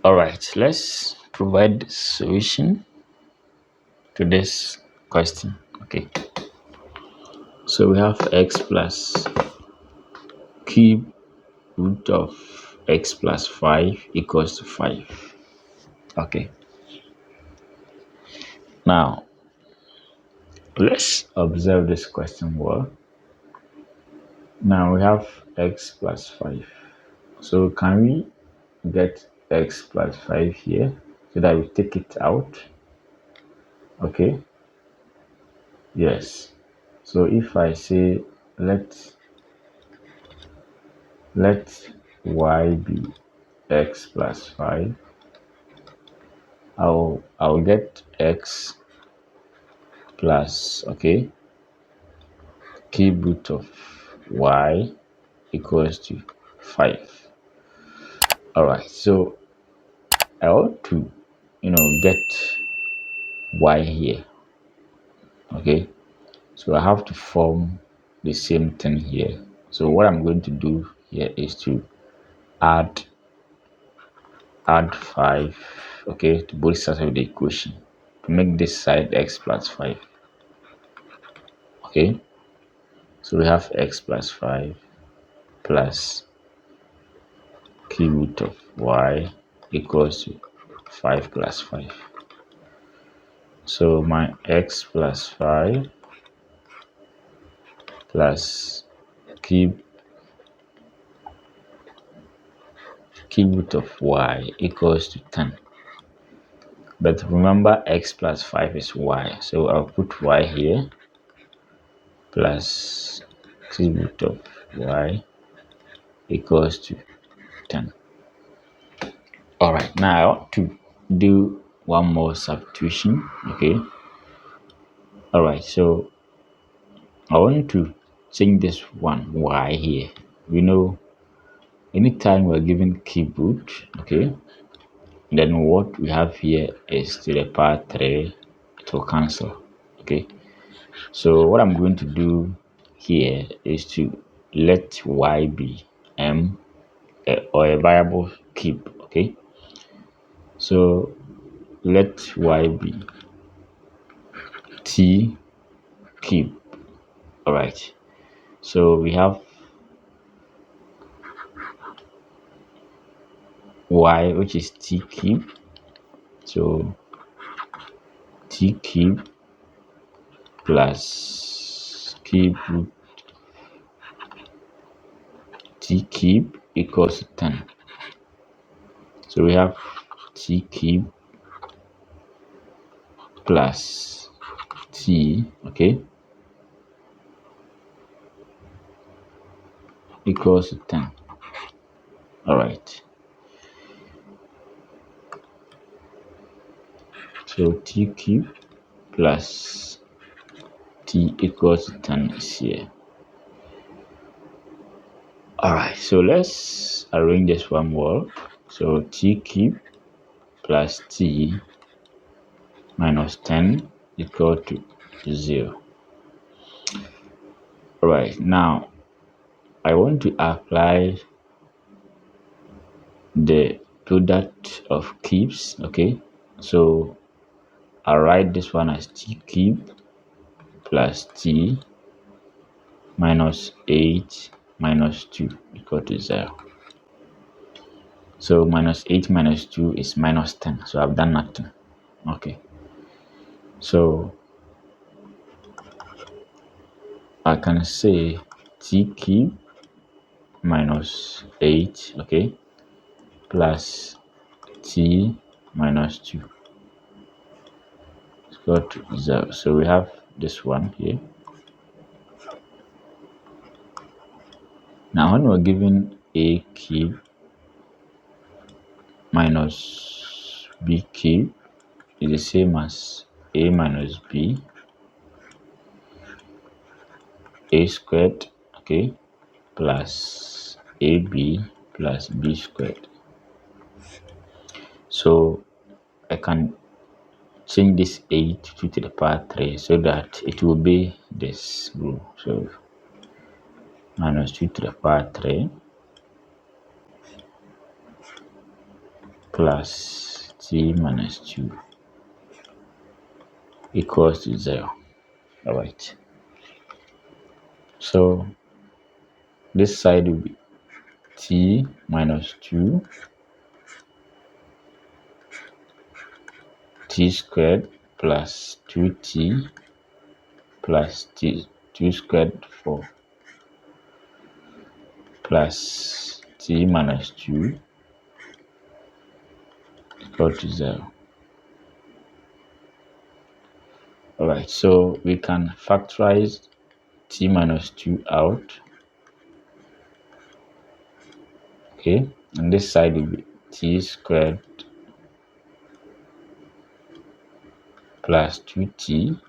All right, let's provide the solution to this question. Okay, so we have x plus cube root of x plus 5 equals to 5. Okay, now let's observe this question well. Now we have x plus 5. So can we get x plus 5 here so that we take it out? Okay, yes. So if I say let y be x plus 5, I'll get x plus, okay, cube root of y equals to 5. All right, so I want to get y here. Okay, so I have to form the same thing here. So what I'm going to do here is to add 5, okay, to both sides of the equation to make this side x plus 5. Okay, so we have x plus 5 plus cube root of y equals to 5 plus 5. So my x plus 5 plus cube root of y equals to 10. But remember, x plus 5 is y, so I'll put y here plus cube root of y equals to 10. All right, now I want to do one more substitution. Okay, all right, so I want to change this one y here. We know anytime we're given cube root, okay, then what we have here is to the power 3. It will cancel. Okay, so what I'm going to do here is to let y be or a variable cube. Okay, so let y be t cube. All right, so we have y, which is t cube. So t cube plus cube root t cube equals 10. So we have t cube plus t, okay, equals 10. All right, so t cube plus t equals 10 is here. All right, so let's arrange this one more. So t cube plus t minus 10 equal to 0. All right, now I want to apply the product of cubes. Okay, so I'll write this one as t cube plus t minus 8 minus 2 equal to 0. So minus 8 minus 2 is minus 10. So I've done nothing. Okay, so I can say t cube minus 8, okay, plus t minus 2 is equal to 0. So we have this one here. Now when we're given a cube minus b cube is the same as a minus b, a squared, okay, plus ab plus b squared. So I can change this 8 to the power 3 so that it will be this rule. So minus 2 to the power 3 plus t minus 2 equals to 0. All right. So this side will be t minus 2 t squared plus 2t plus t 2 squared 4 plus t minus 2 equal to 0. All right, so we can factorize t minus 2 out. Okay, and this side will be t squared plus 2t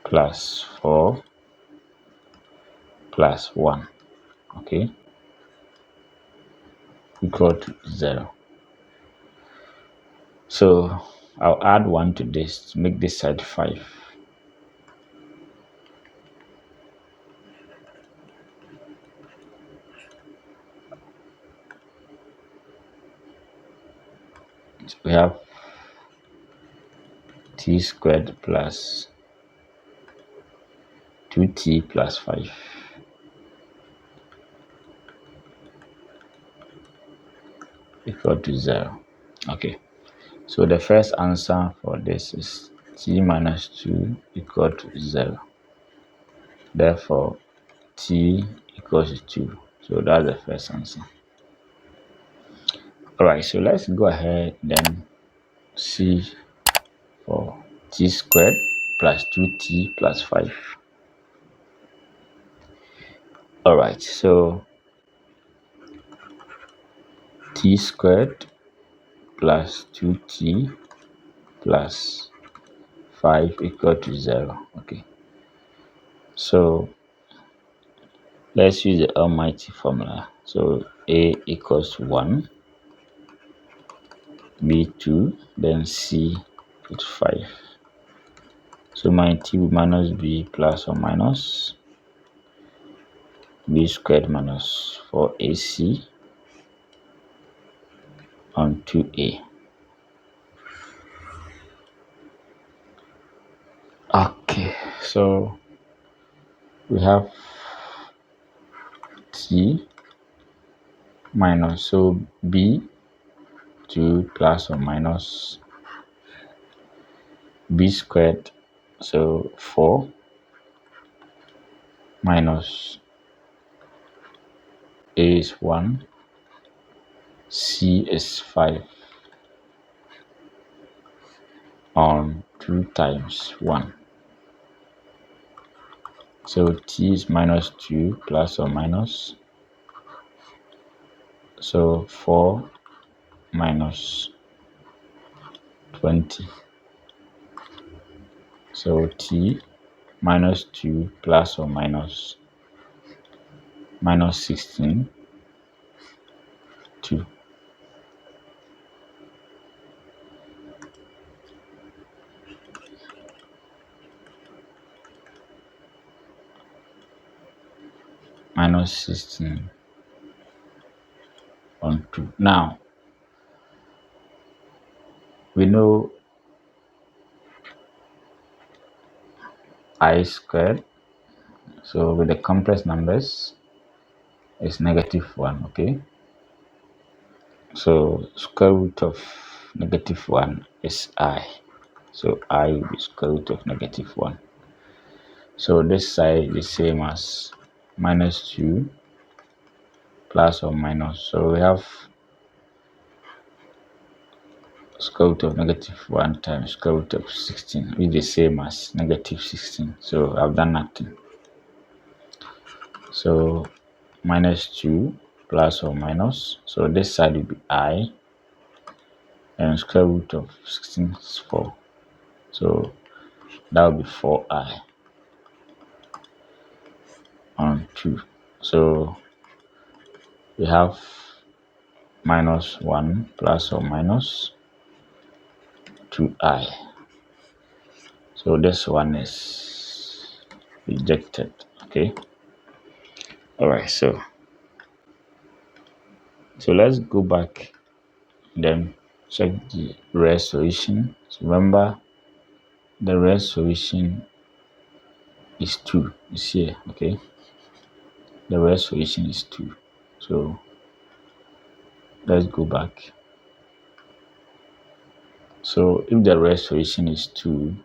plus 4 plus 1, okay, equal to 0. So I'll add 1 to this to make this side 5. So we have t squared plus 2t plus 5 equal to 0. Okay, so the first answer for this is t minus 2 equal to 0. Therefore, t equals to 2. So that's the first answer. All right, so let's go ahead then see for t squared plus 2t plus 5. All right, so t squared plus 2t plus 5 equal to 0. Okay, so let's use the almighty formula. So a equals to 1, b 2, then c equals to 5. So my t will minus b plus or minus b squared minus 4ac on 2a. Okay, so we have t minus, so b 2 plus or minus b squared, so 4 minus a is 1, c is 5 on 2 times 1. So t is minus 2 plus or minus, so 4 minus 20. So t minus 2 plus or minus 16, 2. Minus 16 on 2. Now, we know I squared, so with the complex numbers, it's -1, okay? So square root of -1 is I. So I will be square root of -1. So this side is same as -2 plus or minus. So we have square root of -1 times square root of 16, which is the same as -16. So I've done nothing. So -2 plus or minus. So this side will be I, and square root of 16 is 4. So that will be 4i on 2. So we have -1 plus or minus 2i. So this one is rejected. Okay. All right. So So let's go back, then check the rest solution. So remember, the rest solution is 2. It's here, okay? The rest solution is 2. So let's go back. So if the rest solution is 2,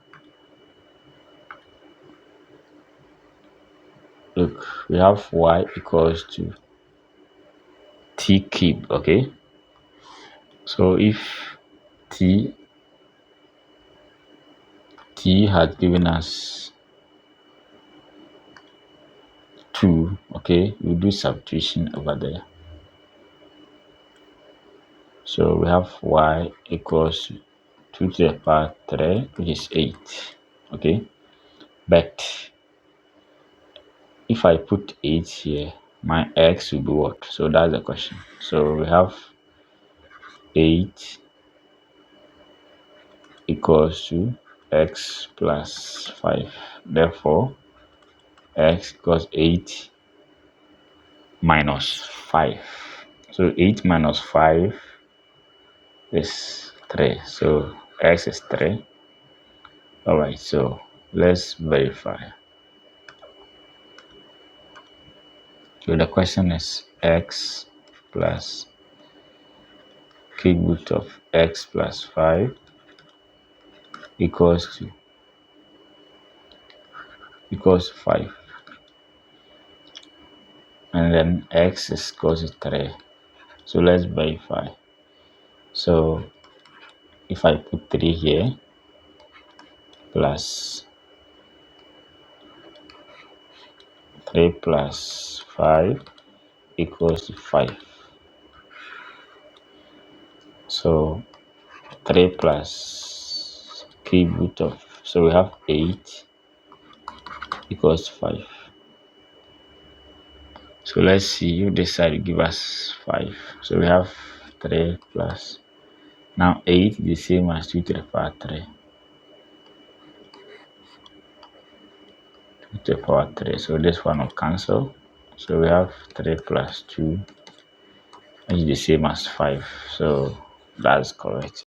look, we have y equals to t cube, okay? So if t had given us 2, okay, we'll do subtraction over there. So we have y equals to 2 to the power 3, which is 8, okay? But if I put 8 here, my x will be what? So that's the question. So we have 8 equals to x plus 5. Therefore, x equals 8 minus 5. So 8 minus 5 is 3. So x is 3. All right, so let's verify. So the question is x plus cube root of x plus 5 equals to 5. And then x is equals to 3. So let's verify. So if I put 3 here plus 3 plus 5 equals to 5. So 3 plus cube root of, so we have 8 equals 5. So let's see if this side will give us 5. So we have 3 plus, now 8 is the same as 2 to the power 3. 2 to the power 3. So this one will cancel. So we have 3 plus 2, which is the same as 5. So that's correct.